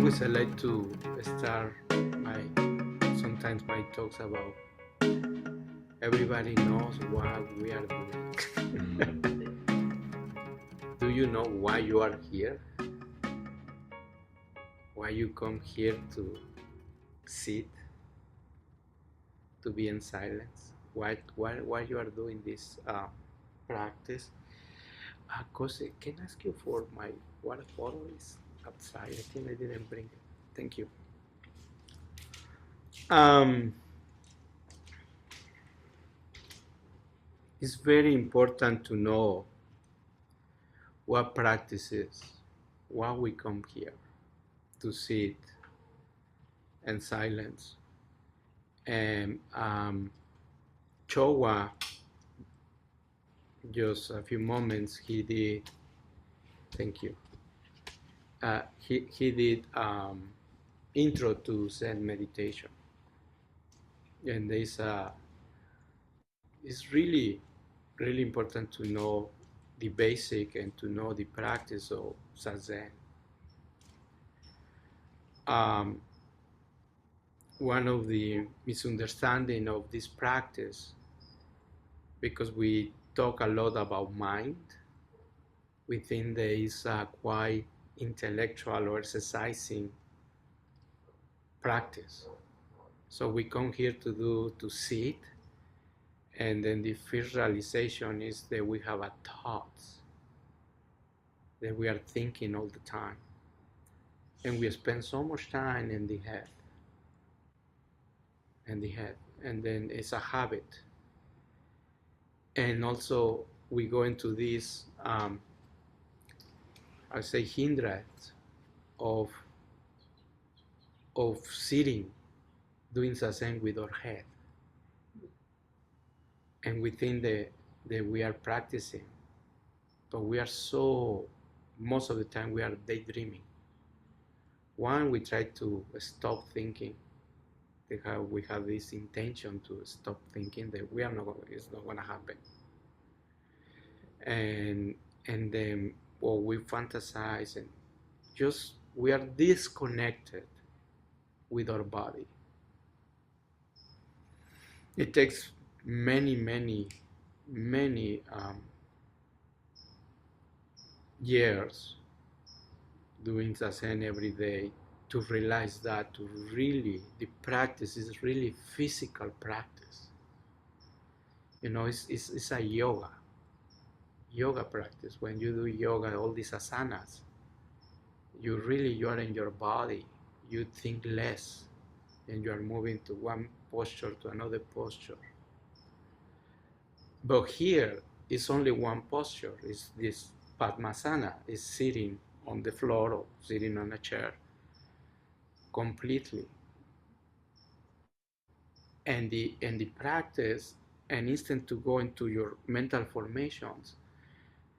always I like to start my sometimes my talks about everybody knows what we are doing. Do you know why you are here? Why you come here to sit, to be in silence? Why you are doing this practice? Cause can I ask you for my water bottle is outside. I think I didn't bring it. Thank you. Um, it's very important to know what practice is, why we come here to sit in silence. And Chowa, just a few moments, he did. Thank you. He did intro to Zen meditation, and there's it's really important to know the basic and to know the practice of Zazen. One of the misunderstanding of this practice, because we talk a lot about mind, we think there is a quite intellectual or exercising practice. So we come here to sit, and then the first realization is that we have a thoughts, that we are thinking all the time, and we spend so much time in the head, and then it's a habit. And also we go into this, I say, hindrance of sitting, doing Zazen with our head, and we think that we are practicing, but we are so, most of the time we are daydreaming. One, we try to stop thinking. We have this intention to stop thinking that we are not, it's not going to happen. And then, well, we fantasize, and just we are disconnected with our body. It takes many years doing Zazen every day to realize that the practice is really physical practice. You know, it's a yoga practice. When you do yoga, all these asanas, you are in your body. You think less, and you are moving to one posture to another posture. But here, it's only one posture. It's this Padmasana, is sitting on the floor or sitting on a chair completely. And the practice, an instant to go into your mental formations,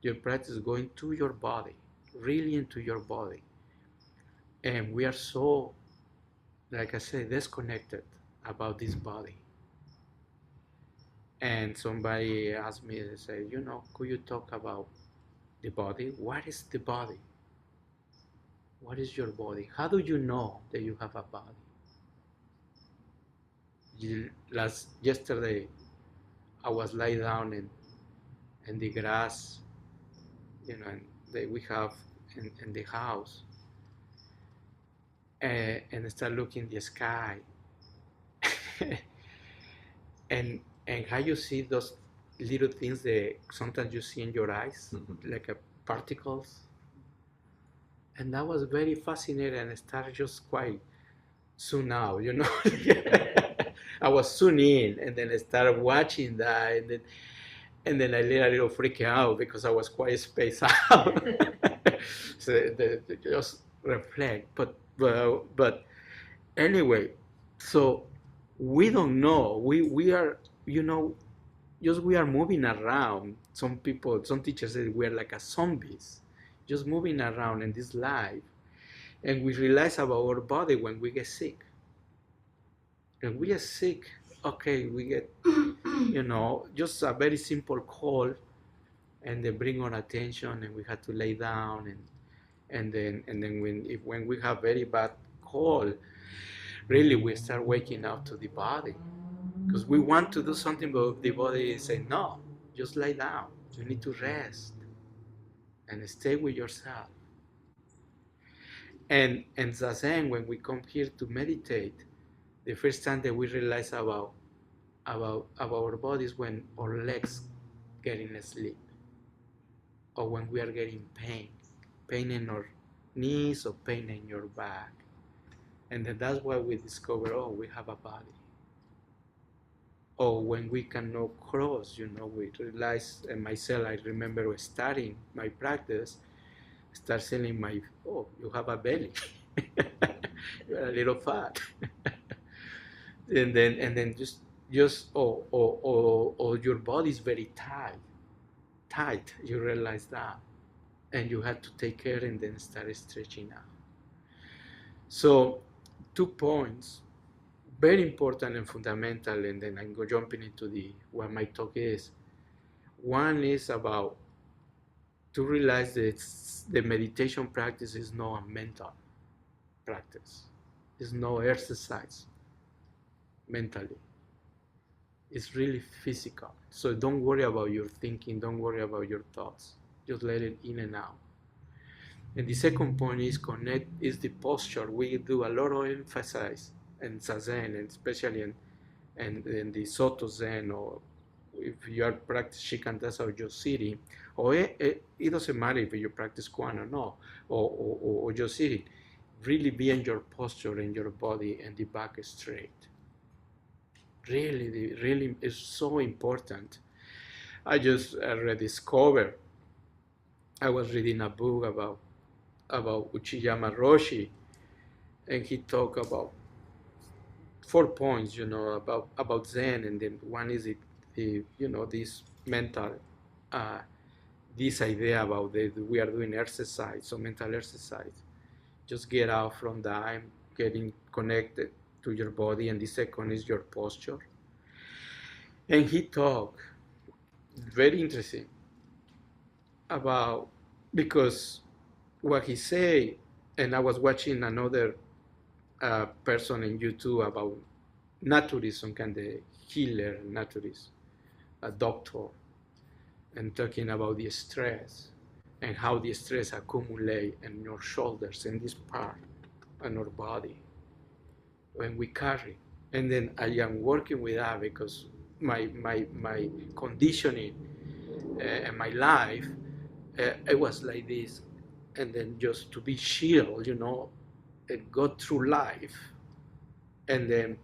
your practice going to your body, really into your body. And we are so, like I said, disconnected about this body. And somebody asked me, they say, could you talk about the body? What is the body? What is your body? How do you know that you have a body? Yesterday, I was lying down in the grass, that we have in the house, and start looking the sky, and how you see those little things that sometimes you see in your eyes, like particles, and that was very fascinating, and I started just quite soon out, I was soon in, and then I started watching that, and then I let a little freak out because I was quite spaced out. So just reflect, but anyway, so we don't know. We are, just we are moving around. Some teachers say we are like a zombies, just moving around in this life, and we realize about our body when we get sick. And we are sick, okay, we get, just a very simple cold, and they bring our attention, and we had to lay down, and then when we have very bad cold, really we start waking up to the body, because we want to do something, but the body is saying no, just lie down, you need to rest and stay with yourself. And Zazen, when we come here to meditate, the first time that we realize about our bodies, when our legs getting asleep, or when we are getting pain in our knees or pain in your back. And then that's why we discover, oh, we have a body. Or when we cannot cross, we realize, and myself, I remember starting my practice, start saying oh, you have a belly. You're a little fat. and then just or your body is very tight, you realize that, and you have to take care and then start stretching out. So 2 points, very important and fundamental, and then I'm jumping into what my talk is. One is about to realize that the meditation practice is not a mental practice. It's no exercise mentally. It's really physical. So don't worry about your thinking, don't worry about your thoughts. Just let it in and out. And the second point is the posture. We do a lot of emphasis in Zazen, and especially in the Soto Zen, or if you are practicing Shikantaza or just sitting, or it doesn't matter if you practice Kwan or no, or just sitting. Really be in your posture, in your body, and the back straight. Really is so important. I just rediscovered, I was reading a book about Uchiyama Roshi, and he talked about 4 points, about Zen, and then one is this mental, this idea about we are doing exercise, so mental exercise. Just get out from that. I'm getting connected to your body, and the second is your posture. And he talked very interesting about, because what he say, and I was watching another person in YouTube about naturism, kind of healer naturist, a doctor, and talking about the stress and how the stress accumulate in your shoulders, in this part, in our body, when we carry. And then I am working with that, because my conditioning and my life, it was like this. And then just to be shield, and go through life. And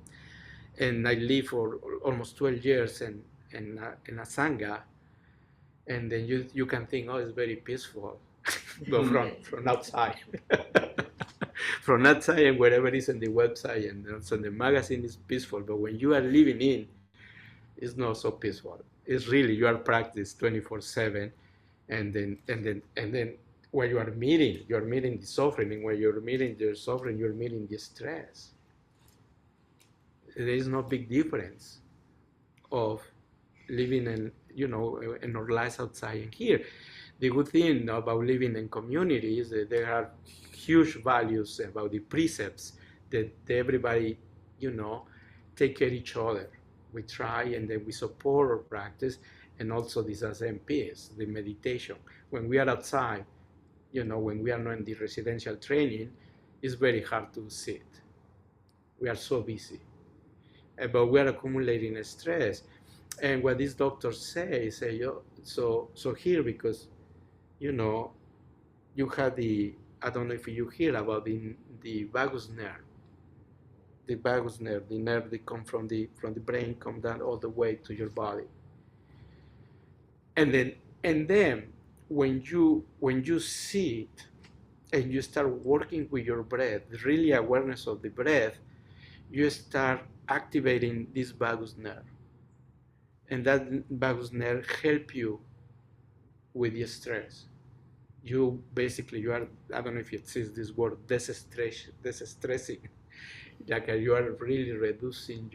I lived for almost 12 years in a sangha, and then you can think, oh, it's very peaceful. But from outside. From outside, and wherever it is in the website and also in the magazine, is peaceful. But when you are living in, it's not so peaceful. It's really, you are practice 24/7, and then when you are meeting the suffering, and when you're meeting the suffering, you're meeting the stress. There is no big difference of living in our lives outside and here. The good thing about living in community is that there are huge values about the precepts that everybody, take care of each other. We try, and then we support our practice, and also this Zazen piece, the meditation. When we are outside, when we are not in the residential training, it's very hard to sit. We are so busy. But we are accumulating stress. And what these doctors say, so here, because, you have I don't know if you hear about the vagus nerve. The vagus nerve, the nerve that comes from the brain, come down all the way to your body. And then when you sit and you start working with your breath, really awareness of the breath, you start activating this vagus nerve. And that vagus nerve help you with the stress. You are, I don't know if it says this word, distressing. Like you are really reducing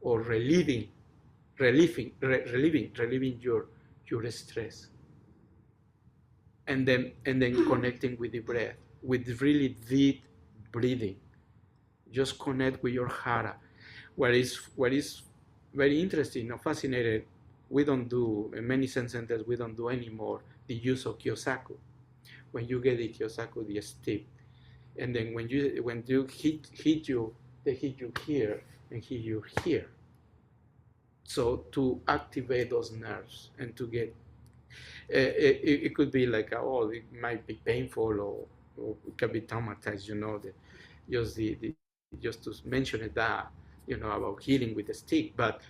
or relieving your stress. and then connecting with the breath, with really deep breathing. Just connect with your hara. What is very interesting or fascinating, we don't do, in many Zen centers, we don't do anymore the use of Kyosaku. When you get the Kyosaku, the stick, and then when you hit you, they hit you here and hit you here. So to activate those nerves and to get, it could be like, oh, it might be painful, or it can be traumatized, just to mention it that, about hitting with a stick, but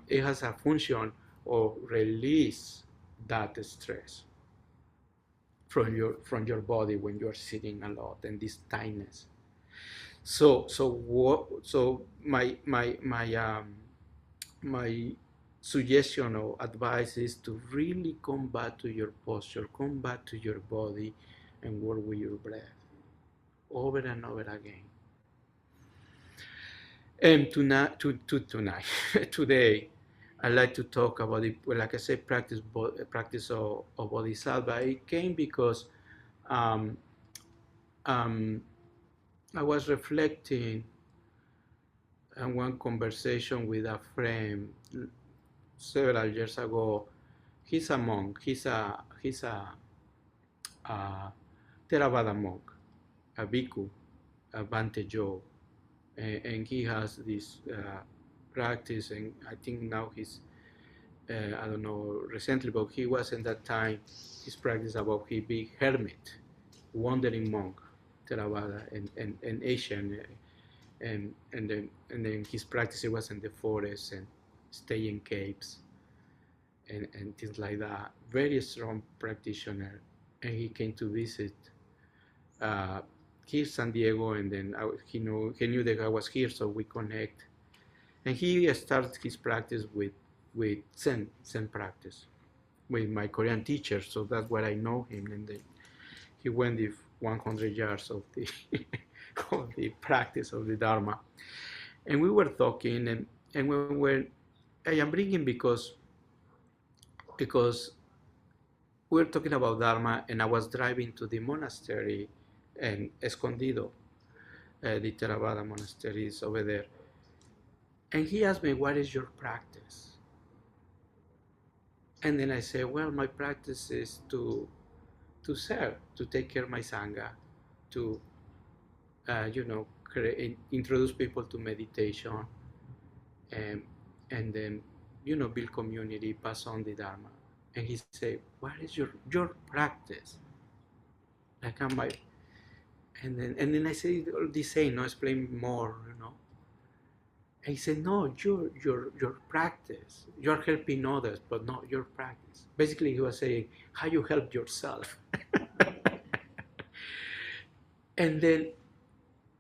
it has a function of release that stress from your body when you're sitting a lot and this tightness. So my suggestion or advice is to really come back to your posture, come back to your body, and work with your breath over and over again. And tonight, today, I like to talk about it. Well, like I said, practice of bodhisattva. It came because um, um, I was reflecting on one conversation with a friend several years ago. He's a monk. He's a Theravada monk, a bhikkhu, a Bhante Joe, and he has this practice. And I think now he's, I don't know recently, but he was in that time. His practice about he be hermit, wandering monk, Theravada, and Asian, and then his practice was in the forest and stay in caves and things like that. Very strong practitioner, and he came to visit uh, here San Diego, and then he knew that I was here, so we connect. And he started his practice with Zen practice with my Korean teacher, so that's where I know him. And then he went the 100 yards of the of the practice of the Dharma, and we were talking, and I am bringing because we were talking about Dharma, and I was driving to the monastery and Escondido, the Theravada monastery is over there. And he asked me, what is your practice? And then I said, well, my practice is to serve, to take care of my Sangha, to, introduce people to meditation, and then, build community, pass on the Dharma. And he said, what is your practice? Like, am I? And then I said, the same, no, explain more. And he said, no, your practice. You're helping others, but not your practice. Basically, he was saying how you help yourself. and then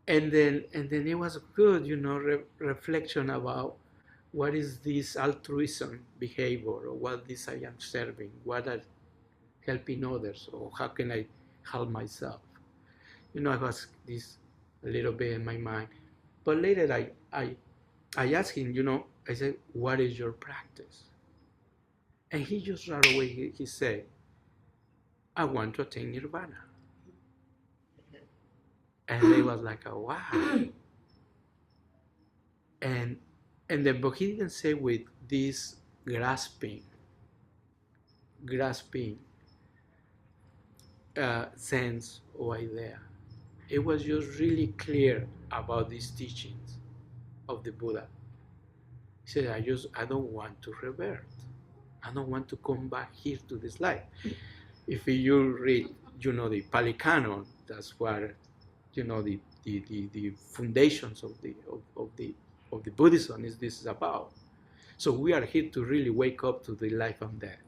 it was good, reflection about what is this altruism behavior, or what this I am serving, what are helping others, or how can I help myself. I was this a little bit in my mind. But later I asked him, I said, what is your practice? And he just right away, he said, I want to attain nirvana. And it was like, wow. And then, but he didn't say with this grasping sense or idea. It was just really clear about these teachings of the Buddha. He said, I don't want to revert. I don't want to come back here to this life. If you read, the Pali Canon, that's where, the foundations of the Buddhism this is about. So we are here to really wake up to the life and death.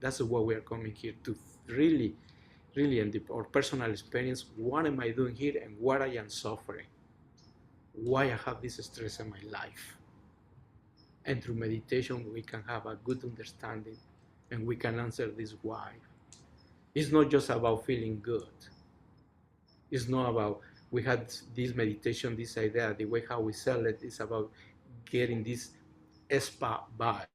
That's what we are coming here to really, in our personal experience, what am I doing here and what I am suffering? Why I have this stress in my life? And through meditation, we can have a good understanding, and we can answer this why. It's not just about feeling good. It's not about, we had this meditation, this idea, the way how we sell it is about getting this spa vibe.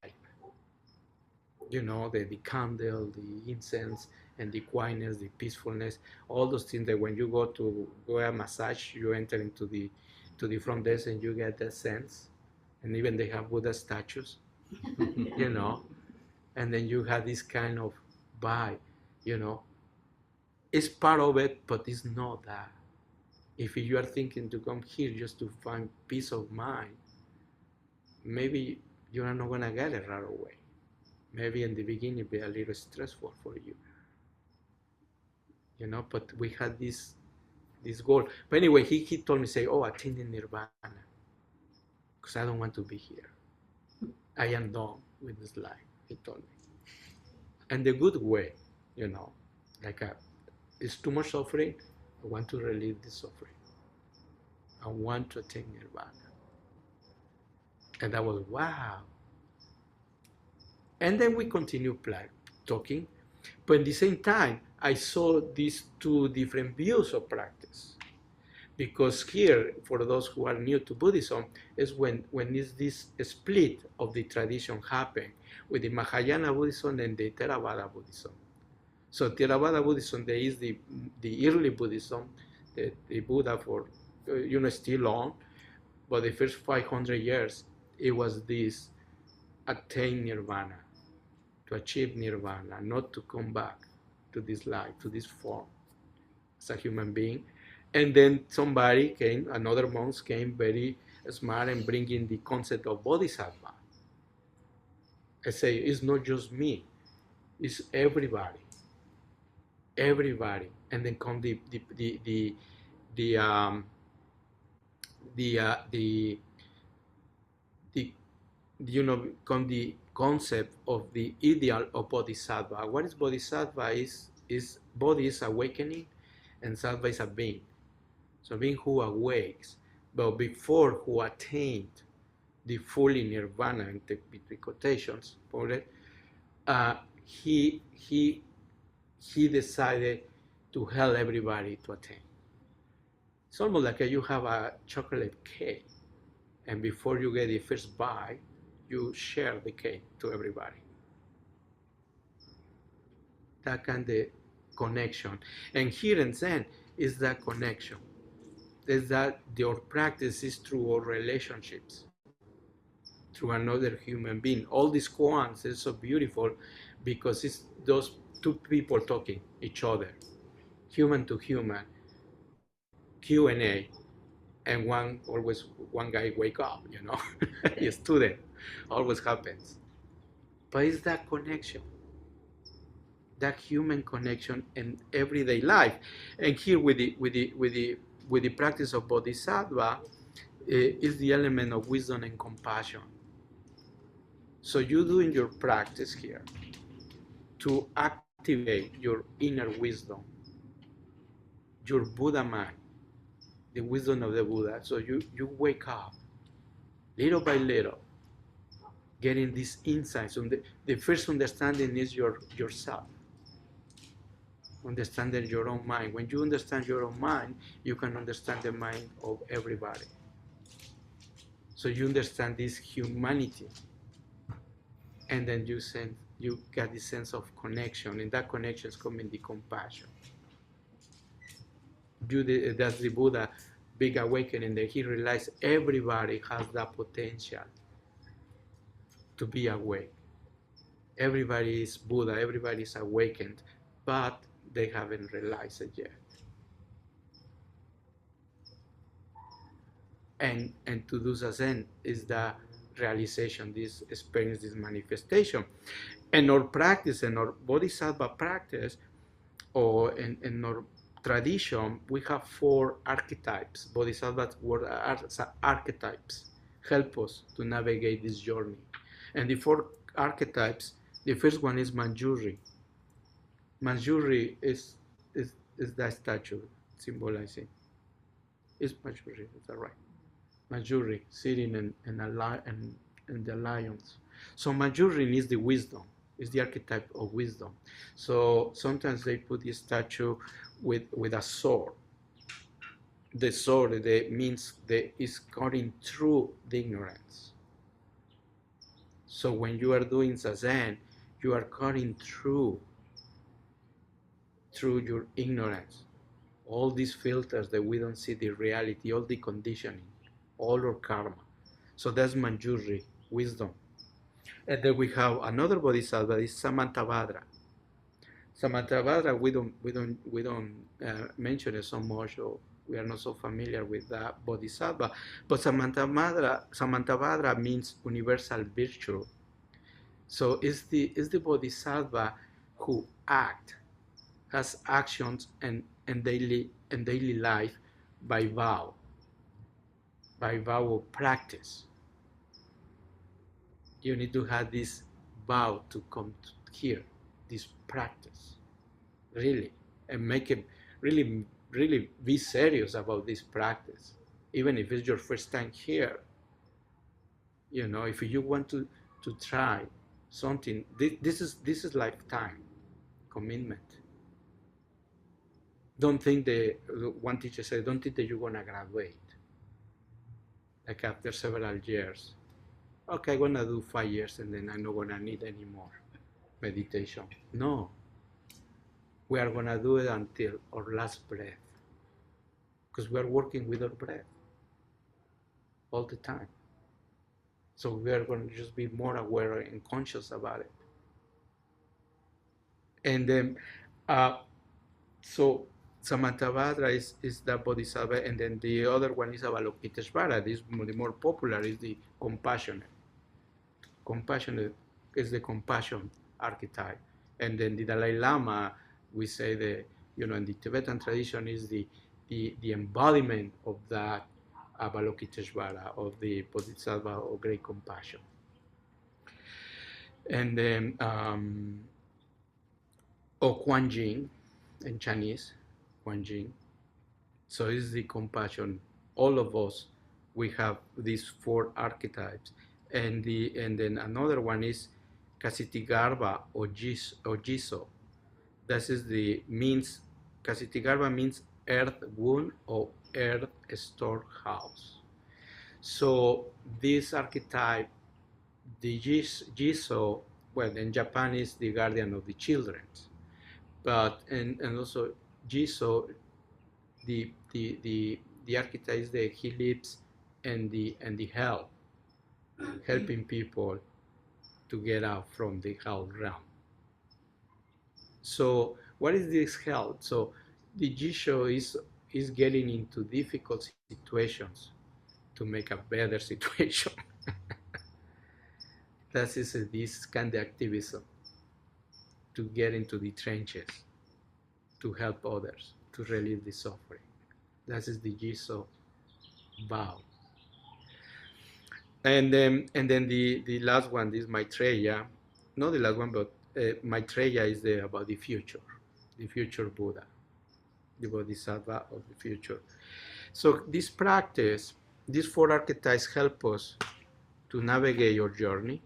you know, the candle, the incense, and the quietness, the peacefulness, all those things that when you go to go a massage, you enter into the front desk and you get that sense. And even they have Buddha statues, you know, and then you have this kind of vibe, you know. It's part of it, but it's not that. If you are thinking to come here just to find peace of mind, maybe you are not gonna get it right away. Maybe in the beginning be a little stressful for you, you know. But we had this goal. But anyway, he told me, say, oh, attaining nirvana, because I don't want to be here. I am done with this life, he told me. And the good way, you know, like it's too much suffering. I want to relieve the suffering. I want to attain nirvana. And that was wow. And then we continued talking. But at the same time, I saw these two different views of practice. Because here, for those who are new to Buddhism, is when is this split of the tradition happen with the Mahayana Buddhism and the Theravada Buddhism. So Theravada Buddhism, there is the early Buddhism, the Buddha for, you know, still on, but the first 500 years, it was this attain nirvana, to achieve nirvana, not to come back to this life, to this form as a human being. And then somebody came, another monk came very smart and bringing the concept of bodhisattva. I say, it's not just me, it's everybody. Everybody. And then come the you know, come the concept of the ideal of bodhisattva. What is bodhisattva? Is body is awakening and sattva is a being. So being who awakes, but before who attained the fully nirvana, in between quotations, he decided to help everybody to attain. It's almost like you have a chocolate cake, and before you get the first bite, you share the cake to everybody. That kind of connection. And here in Zen is that connection. Is that your practice is through our relationships, through another human being. All these koans is so beautiful because it's those two people talking each other, human to human, Q&A, and one guy wake up, you know, a student, always happens. But it's that connection, that human connection in everyday life. And here with the practice of bodhisattva is the element of wisdom and compassion. So you do in your practice here to activate your inner wisdom, your Buddha mind, the wisdom of the Buddha. So you wake up little by little, getting these insights. The first understanding is yourself. Understanding your own mind. When you understand your own mind, you can understand the mind of everybody. So you understand this humanity, and then you get this sense of connection, and that connection is coming the compassion. That's the Buddha big awakening, that he realized everybody has that potential to be awake. Everybody is Buddha, everybody is awakened, but they haven't realized it yet. And to do Zazen is the realization, this experience, this manifestation. And our practice, and our bodhisattva practice, or in our tradition, we have 4 archetypes. Bodhisattvas were archetypes, help us to navigate this journey. And the 4 archetypes, the first one is Manjuri. Manjuri is that statue symbolizing. It's Manjuri, is that right? Manjuri sitting in the lions. So Manjuri is the wisdom, is the archetype of wisdom. So sometimes they put the statue with a sword. The sword means is cutting through the ignorance. So when you are doing Zazen, you are cutting through your ignorance, all these filters that we don't see the reality, all the conditioning, all our karma. So that's Manjuri, wisdom. And then we have another bodhisattva, is Samantabhadra. Samantabhadra, we don't mention it so much, or we are not so familiar with that bodhisattva. But Samantabhadra means universal virtue. So it's the bodhisattva who has actions and daily life by vow of practice. You need to have this vow to come here, this practice, really, and make it really be serious about this practice. Even if it's your first time here, if you want to try something, this is lifetime commitment. Don't think one teacher said, don't think that you're gonna graduate like after several years. Okay, I'm gonna do 5 years and then I'm not gonna need any more meditation. No, we are gonna do it until our last breath, because we are working with our breath all the time. So we are going to just be more aware and conscious about it. And then, so Samantabhadra is the bodhisattva, and then the other one is Avalokiteshvara. This the more popular is the compassionate. Compassionate is the compassion archetype, and then the Dalai Lama, we say in the Tibetan tradition, is the embodiment of that Avalokiteshvara, of the bodhisattva of great compassion. And then Kuan Yin in Chinese, Kuan Yin. So it's the compassion. All of us, we have these 4 archetypes, and then another one is Kasitigarba or Jiso. This is Kasitigarba means earth womb or earth storehouse. So this archetype, the Jiso, well, in Japan is the guardian of the children, but and also Jiso, the archetype is that he lives in the hell, helping people to get out from the hell realm. So what is this hell? So the Jisho is getting into difficult situations to make a better situation. That is this kind of activism, to get into the trenches, to help others, to relieve the suffering. That is the Jiso vow. And then the last one is Maitreya. Not the last one, but Maitreya is about the future Buddha, the Bodhisattva of the future. So this practice, these 4 archetypes help us to navigate your journey.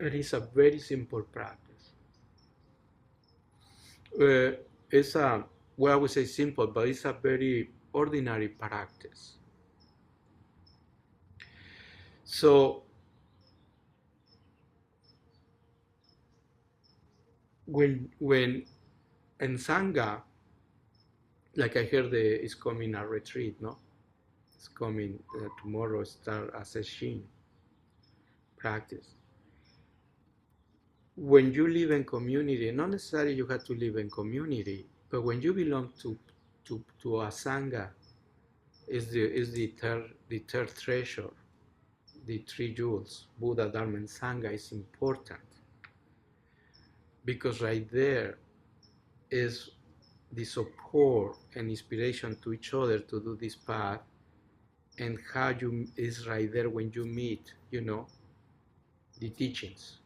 It is a very simple practice. It's I would say simple, but it's a very ordinary practice. So when in Sangha, like I heard is coming a retreat, no? It's coming tomorrow, start a session practice. When you live in community, not necessarily you have to live in community, but when you belong to a Sangha, is the third treasure, the 3 jewels, Buddha, Dharma, and Sangha, is important, because right there is the support and inspiration to each other to do this path, and how you is right there when you meet, the teachings.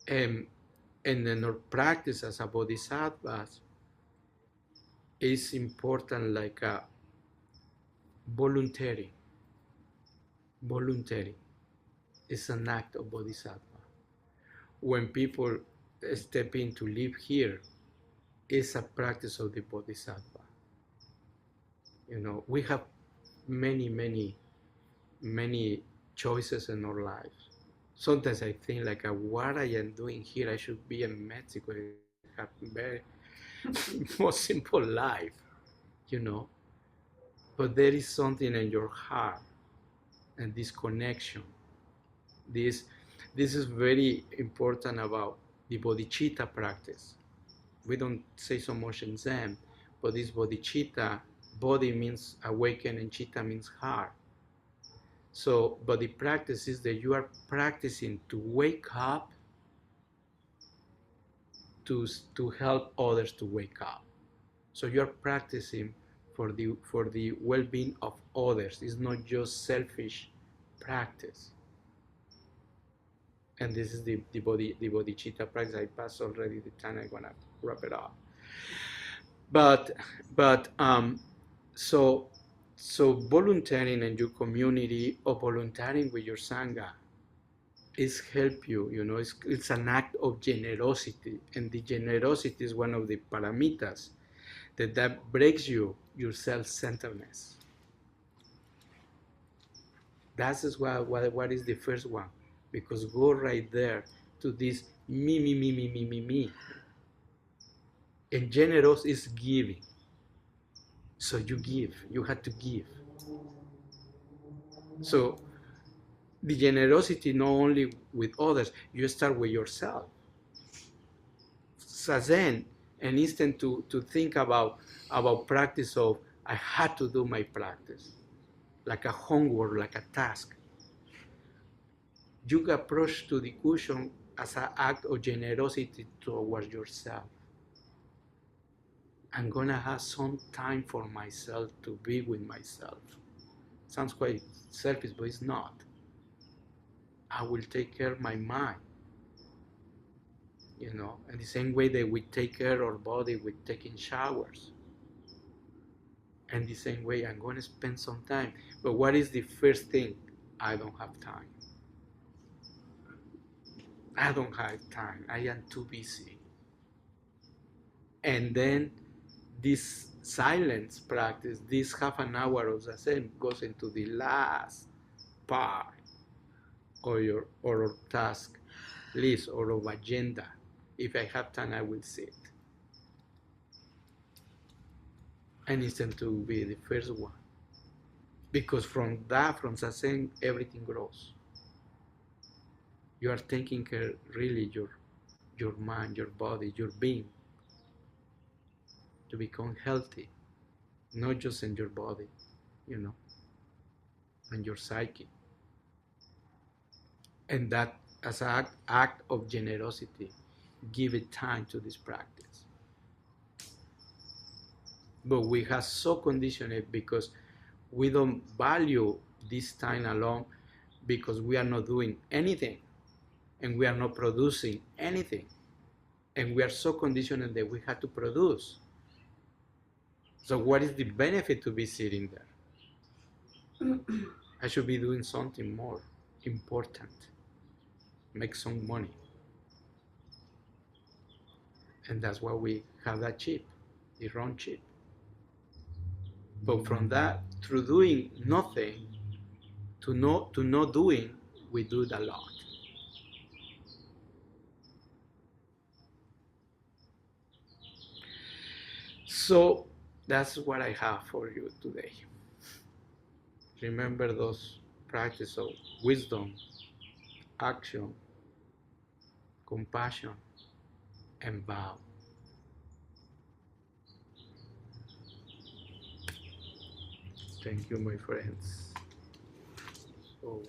And then our practice as a bodhisattvas is important, like a voluntary. It's an act of bodhisattva. When people step in to live here, it's a practice of the bodhisattva. We have many choices in our lives. sometimes I think like, what I am doing here, I should be in Mexico and have very more simple life, you know. But there is something in your heart, and this connection. This this is very important about the bodhicitta practice. We don't say so much in Zen, but this bodhicitta, body means awaken and chitta means heart. So, but the practice is that you are practicing to wake up to help others to wake up. So you're practicing for the well-being of others. It's not just selfish practice. And this is the bodhicitta practice. I passed already the time. I'm gonna wrap it up. But but so so volunteering in your community or volunteering with your sangha is help you. You know, it's an act of generosity, and the generosity is one of the paramitas that breaks your self-centeredness. That is what is the first one, because go right there to this me. And generous is giving. So you give, you have to give. So the generosity not only with others, you start with yourself. Zazen, an instant to think about practice of I had to do my practice, like a homework, like a task. You approach to the cushion as an act of generosity towards yourself. I'm gonna have some time for myself to be with myself. Sounds quite selfish, but it's not. I will take care of my mind, you know, and the same way that we take care of our body with taking showers. And the same way I'm gonna spend some time. But what is the first thing? I don't have time. I don't have time. I am too busy. And then this silence practice, this half an hour of Zazen goes into the last part of your or task list or of agenda. If I have time, I will sit. And it's going to be the first one. Because from Zazen, everything grows. You are taking care really your mind, your body, your being to become healthy, not just in your body, you know, and your psyche. And that as an act of generosity, give it time to this practice. But we have so conditioned it because we don't value this time alone, because we are not doing anything and we are not producing anything. And we are so conditioned that we have to produce. So what is the benefit to be sitting there? I should be doing something more important, make some money. And that's why we have that chip, the wrong chip. But from that, through doing nothing to not doing, we do it a lot. So that's what I have for you today. Remember those practices of wisdom, action, compassion, and vow. Thank you, my friends. So